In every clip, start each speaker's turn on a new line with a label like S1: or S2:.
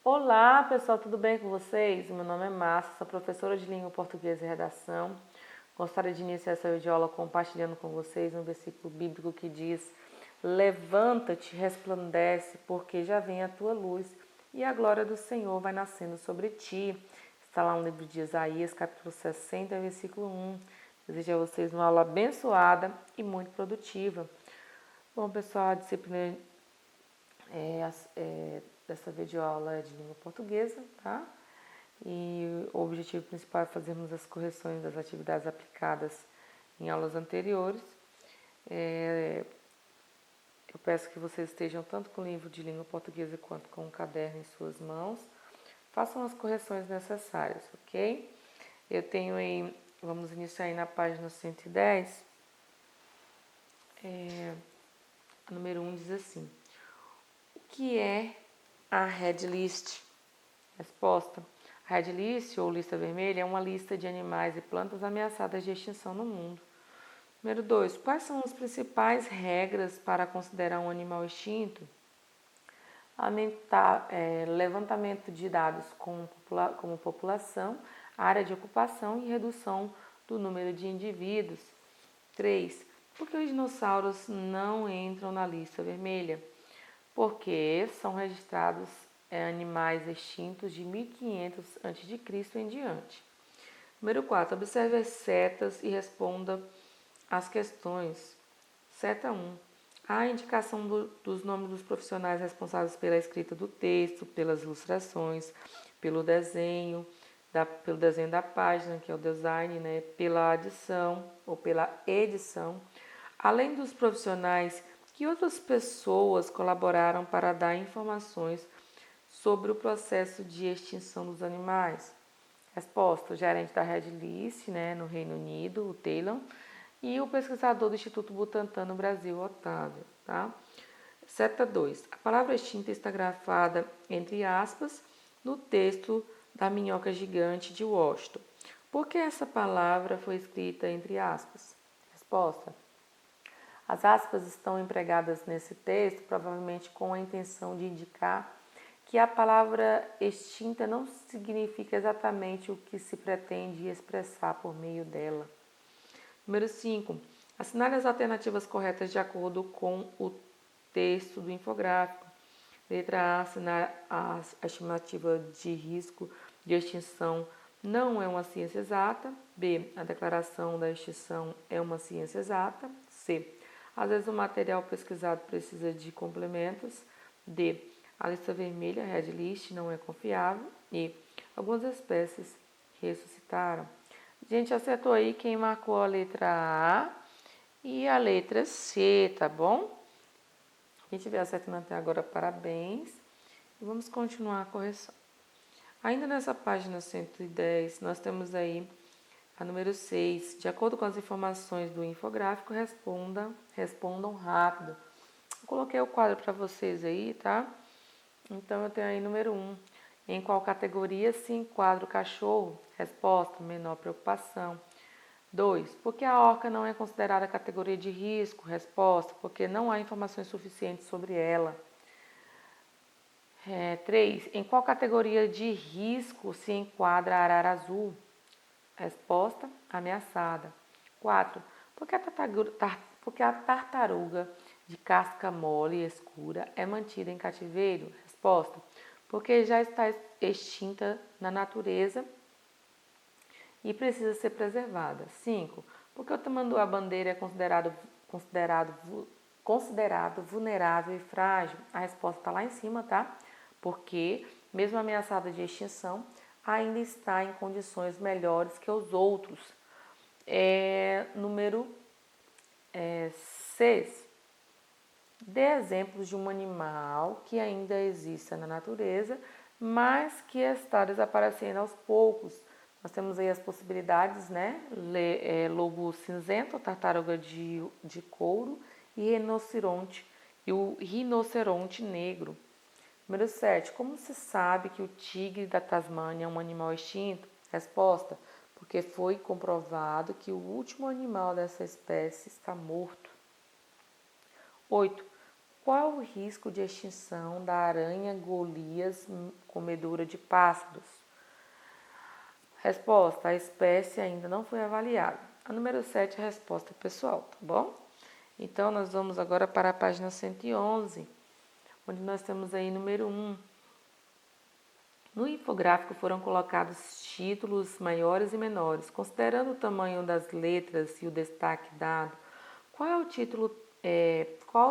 S1: Olá, pessoal, tudo bem com vocês? Meu nome é Márcia, sou professora de língua portuguesa e redação. Gostaria de iniciar essa videoaula compartilhando com vocês um versículo bíblico que diz: Levanta-te, resplandece, porque já vem a tua luz e a glória do Senhor vai nascendo sobre ti. Está lá no livro de Isaías, capítulo 60, versículo 1. Desejo a vocês uma aula abençoada e muito produtiva. Bom, pessoal, a disciplina dessa videoaula é de língua portuguesa, tá? E o objetivo principal é fazermos as correções das atividades aplicadas em aulas anteriores. Eu peço que vocês estejam tanto com o livro de língua portuguesa quanto com o caderno em suas mãos. Façam as correções necessárias, ok? Eu tenho aí, vamos iniciar aí na página 110. A número 1 diz assim: O que é a Red List? Resposta: a Red List, ou lista vermelha, é uma lista de animais e plantas ameaçadas de extinção no mundo. Número 2. Quais são as principais regras para considerar um animal extinto? Levantamento de dados como população, área de ocupação e redução do número de indivíduos. 3. Por que os dinossauros não entram na lista vermelha? Porque são registrados animais extintos de 1500 a.C. em diante. Número 4. Observe as setas e responda as questões. Seta 1. Há a indicação dos nomes dos profissionais responsáveis pela escrita do texto, pelas ilustrações, pelo desenho da página, que é o design, né? Pela adição ou pela edição. Além dos profissionais, que outras pessoas colaboraram para dar informações sobre o processo de extinção dos animais? Resposta: o gerente da Red List, né, no Reino Unido, o Taylor, e o pesquisador do Instituto Butantan no Brasil, Otávio. Tá? Seta 2. A palavra extinta está grafada entre aspas no texto da minhoca gigante de Washington. Por que essa palavra foi escrita entre aspas? Resposta: as aspas estão empregadas nesse texto provavelmente com a intenção de indicar que a palavra extinta não significa exatamente o que se pretende expressar por meio dela. Número 5. Assinale as alternativas corretas de acordo com o texto do infográfico. Letra A. Assinar a estimativa de risco de extinção não é uma ciência exata. B. A declaração da extinção é uma ciência exata. C. Às vezes o material pesquisado precisa de complementos. D. A lista vermelha, Red List, não é confiável. E algumas espécies ressuscitaram. Gente, acertou aí quem marcou a letra A e a letra C, tá bom? Quem estiver acertando até agora, parabéns. E vamos continuar a correção. Ainda nessa página 110, nós temos aí a número 6. De acordo com as informações do infográfico, respondam rápido. Eu coloquei o quadro para vocês aí, tá? Então, eu tenho aí número 1. Em qual categoria se enquadra o cachorro? Resposta: menor preocupação. 2. Por que a orca não é considerada categoria de risco? Resposta: porque não há informações suficientes sobre ela. 3. Em qual categoria de risco se enquadra a arara azul? Resposta: ameaçada. 4. Por que a tartaruga de casca mole e escura é mantida em cativeiro? Resposta: porque já está extinta na natureza e precisa ser preservada. 5. Porque o tamanduá-bandeira é considerado vulnerável e frágil? A resposta está lá em cima, tá? Porque, mesmo ameaçada de extinção, ainda está em condições melhores que os outros. Número 6. Dê exemplos de um animal que ainda exista na natureza, mas que está desaparecendo aos poucos. Nós temos aí as possibilidades, né? Lobo cinzento, tartaruga de couro e o rinoceronte negro. Número 7. Como se sabe que o tigre da Tasmânia é um animal extinto? Resposta: porque foi comprovado que o último animal dessa espécie está morto. 8. Qual é o risco de extinção da aranha Golias, comedora de pássaros? Resposta: a espécie ainda não foi avaliada. A número 7 é a resposta pessoal, tá bom? Então, nós vamos agora para a página 111, onde nós temos aí número 1. No infográfico foram colocados títulos maiores e menores. Considerando o tamanho das letras e o destaque dado, qual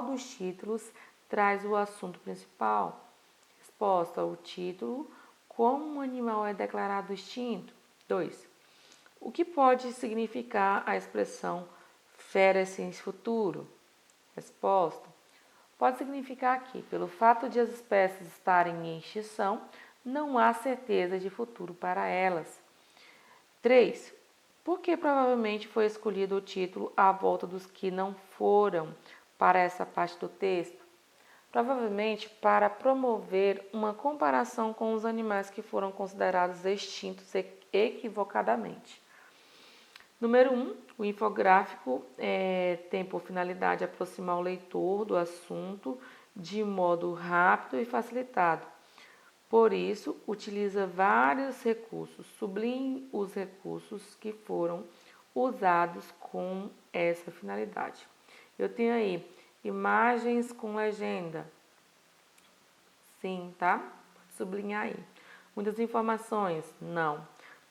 S1: dos títulos traz o assunto principal? Resposta: o título, como um animal é declarado extinto. 2. O que pode significar a expressão fere-se futuro? Resposta: pode significar que, pelo fato de as espécies estarem em extinção, não há certeza de futuro para elas. 3. Por que provavelmente foi escolhido o título à volta dos que não foram para essa parte do texto? Provavelmente para promover uma comparação com os animais que foram considerados extintos equivocadamente. Número 1, o infográfico tem por finalidade aproximar o leitor do assunto de modo rápido e facilitado. Por isso, utiliza vários recursos. Sublinhe os recursos que foram usados com essa finalidade. Eu tenho aí imagens com legenda. Sim, tá? Sublinhar aí. Muitas informações? Não.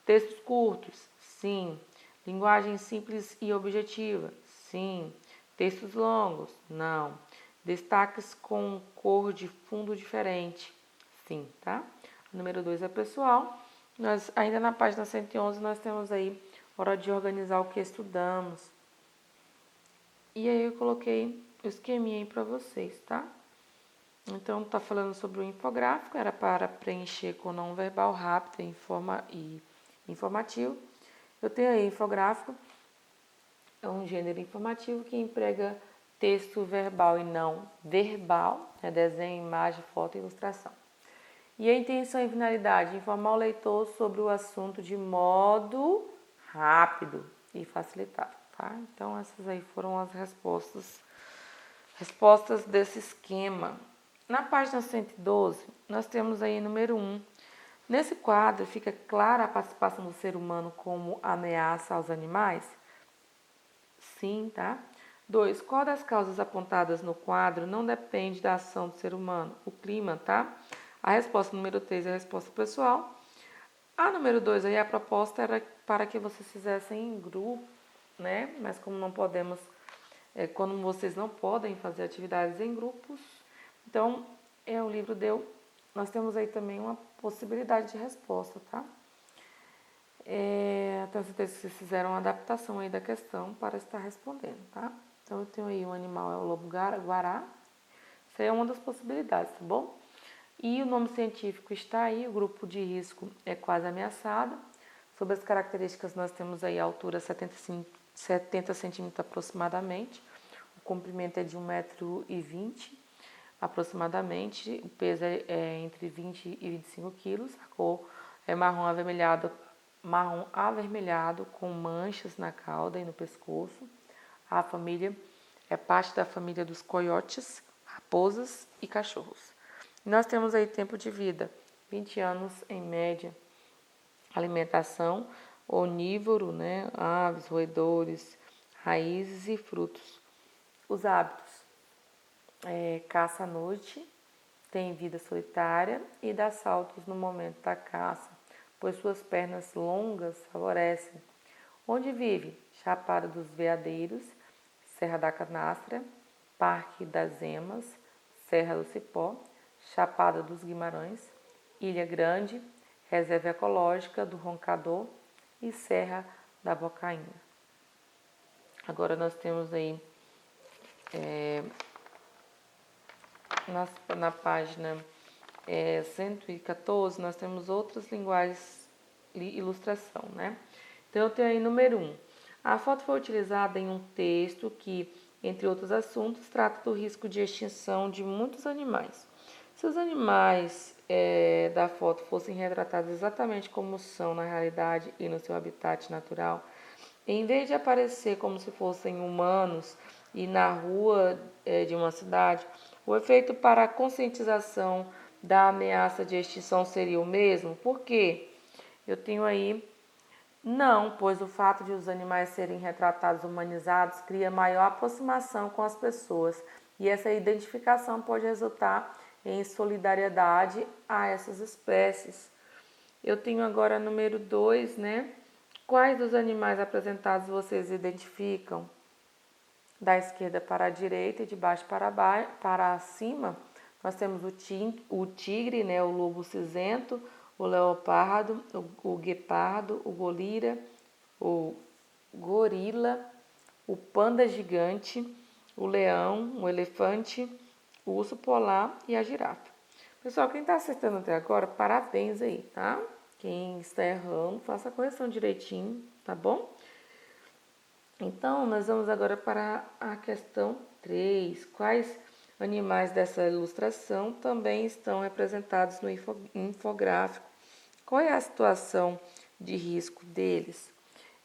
S1: Textos curtos? Sim. Linguagem simples e objetiva? Sim. Textos longos? Não. Destaques com cor de fundo diferente? Sim, tá? O número 2 é pessoal. Ainda na página 111, nós temos aí hora de organizar o que estudamos. E aí eu coloquei o esqueminha aí para vocês, tá? Então, tá falando sobre o infográfico, era para preencher com não verbal rápido e informativo. Eu tenho aí infográfico, é um gênero informativo que emprega texto verbal e não verbal, desenho, imagem, foto e ilustração. E a intenção e finalidade: informar o leitor sobre o assunto de modo rápido e facilitado, tá? Então, essas aí foram as respostas desse esquema. Na página 112, nós temos aí número 1. Nesse quadro, fica clara a participação do ser humano como ameaça aos animais? Sim, tá? 2. Qual das causas apontadas no quadro não depende da ação do ser humano? O clima, tá? A resposta número 3 é a resposta pessoal. A número 2 aí, a proposta era para que vocês fizessem em grupo, né? Mas como não podemos, quando vocês não podem fazer atividades em grupos, então o livro deu, nós temos aí também uma possibilidade de resposta, tá? Tenho certeza que vocês fizeram uma adaptação aí da questão para estar respondendo, tá? Então eu tenho aí um animal, é o lobo-guará. Isso aí é uma das possibilidades, tá bom? E o nome científico está aí, o grupo de risco é quase ameaçado. Sobre as características, nós temos aí a altura 70 centímetros aproximadamente, o comprimento é de 1,20 m aproximadamente, o peso é entre 20 e 25 quilos, a cor é marrom avermelhado com manchas na cauda e no pescoço. A família é parte da família dos coiotes, raposas e cachorros. Nós temos aí tempo de vida, 20 anos em média. Alimentação, onívoro, né? Aves, roedores, raízes e frutos. Os hábitos, caça à noite, tem vida solitária e dá saltos no momento da caça, pois suas pernas longas favorecem. Onde vive? Chapada dos Veadeiros, Serra da Canastra, Parque das Emas, Serra do Cipó, Chapada dos Guimarães, Ilha Grande, Reserva Ecológica do Roncador e Serra da Bocaina. Agora nós temos aí na página 114, nós temos outras linguagens de ilustração, né? Então eu tenho aí número 1. A foto foi utilizada em um texto que, entre outros assuntos, trata do risco de extinção de muitos animais. Se os animais da foto fossem retratados exatamente como são na realidade e no seu habitat natural, em vez de aparecer como se fossem humanos e na rua de uma cidade, o efeito para a conscientização da ameaça de extinção seria o mesmo? Por quê? Eu tenho aí não, pois o fato de os animais serem retratados humanizados cria maior aproximação com as pessoas e essa identificação pode resultar em solidariedade a essas espécies. Eu tenho agora número 2, né? Quais dos animais apresentados vocês identificam? Da esquerda para a direita e de baixo para cima, nós temos o tigre, né? O lobo cinzento, o leopardo, o guepardo, o gorila, o panda gigante, o leão, o elefante, o urso polar e a girafa. Pessoal, quem está acertando até agora, parabéns aí, tá? Quem está errando, faça a correção direitinho, tá bom? Então, nós vamos agora para a questão 3. Quais animais dessa ilustração também estão representados no infográfico? Qual é a situação de risco deles?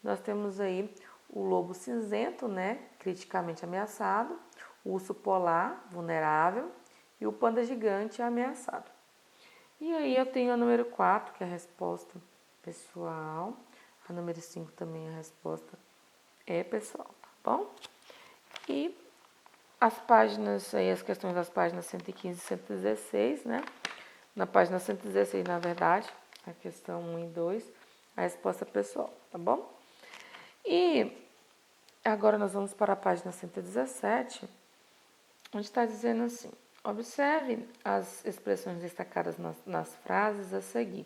S1: Nós temos aí o lobo cinzento, né, criticamente ameaçado, o urso polar, vulnerável, e o panda gigante ameaçado. E aí eu tenho a número 4, que é a resposta pessoal. A número 5 também é a resposta pessoal, tá bom? E as páginas aí, as questões das páginas 115 e 116, né? Na página 116, na verdade, a questão 1 e 2, a resposta pessoal, tá bom? E agora nós vamos para a página 117, onde está dizendo assim: observe as expressões destacadas nas frases a seguir.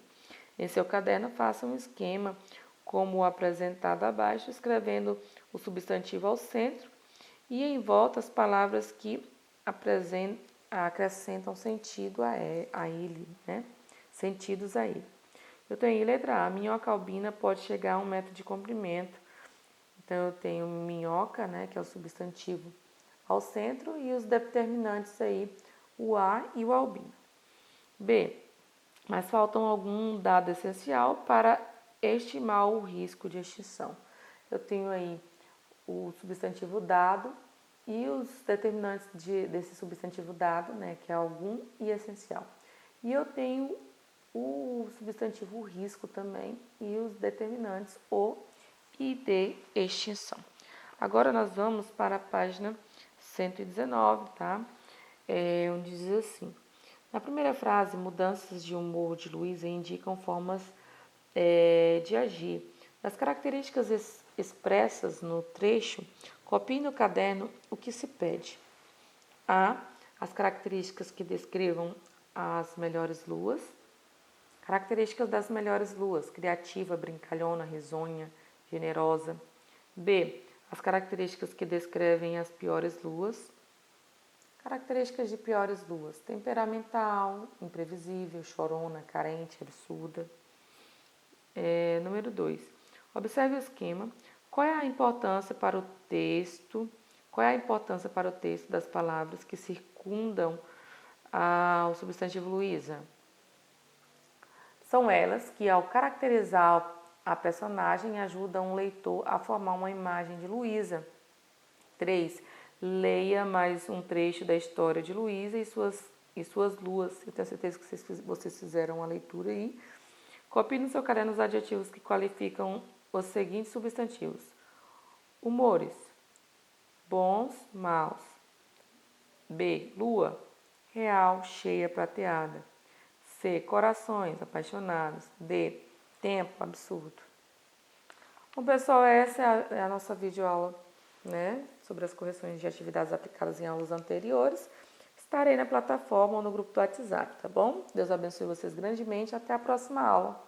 S1: Em seu caderno, faça um esquema como o apresentado abaixo, escrevendo o substantivo ao centro e em volta as palavras que acrescentam sentido a ele, né? Sentidos a ele. Eu tenho aí letra A, minhoca albina pode chegar a 1 metro de comprimento. Então eu tenho minhoca, né, que é o substantivo ao centro e os determinantes aí, o A e o albino. B, mas faltam algum dado essencial para estimar o risco de extinção. Eu tenho aí o substantivo dado e os determinantes desse substantivo dado, né, que é algum e essencial. E eu tenho o substantivo risco também e os determinantes o e de extinção. Agora nós vamos para a página 119, tá? Onde diz assim: na primeira frase, mudanças de humor de Luísa indicam formas de agir. Das características expressas no trecho, copie no caderno o que se pede. A. As características que descrevam as melhores luas. Características das melhores luas: criativa, brincalhona, risonha, generosa. B. As características que descrevem as piores luas. Características de piores luas: temperamental, imprevisível, chorona, carente, absurda. Número 2. Observe o esquema. Qual é a importância para o texto? Qual é a importância para o texto das palavras que circundam ao substantivo Luísa? São elas que, ao caracterizar a personagem, ajudam o leitor a formar uma imagem de Luísa. 3. Leia mais um trecho da história de Luísa e suas luas. Eu tenho certeza que vocês fizeram a leitura aí. Copie no seu caderno os adjetivos que qualificam os seguintes substantivos: humores, bons, maus. B. Lua, real, cheia, prateada. C. Corações, apaixonados. D. Tempo, absurdo. Bom, pessoal, essa é a nossa videoaula, né, sobre as correções de atividades aplicadas em aulas anteriores. Estarei na plataforma ou no grupo do WhatsApp, tá bom? Deus abençoe vocês grandemente. Até a próxima aula.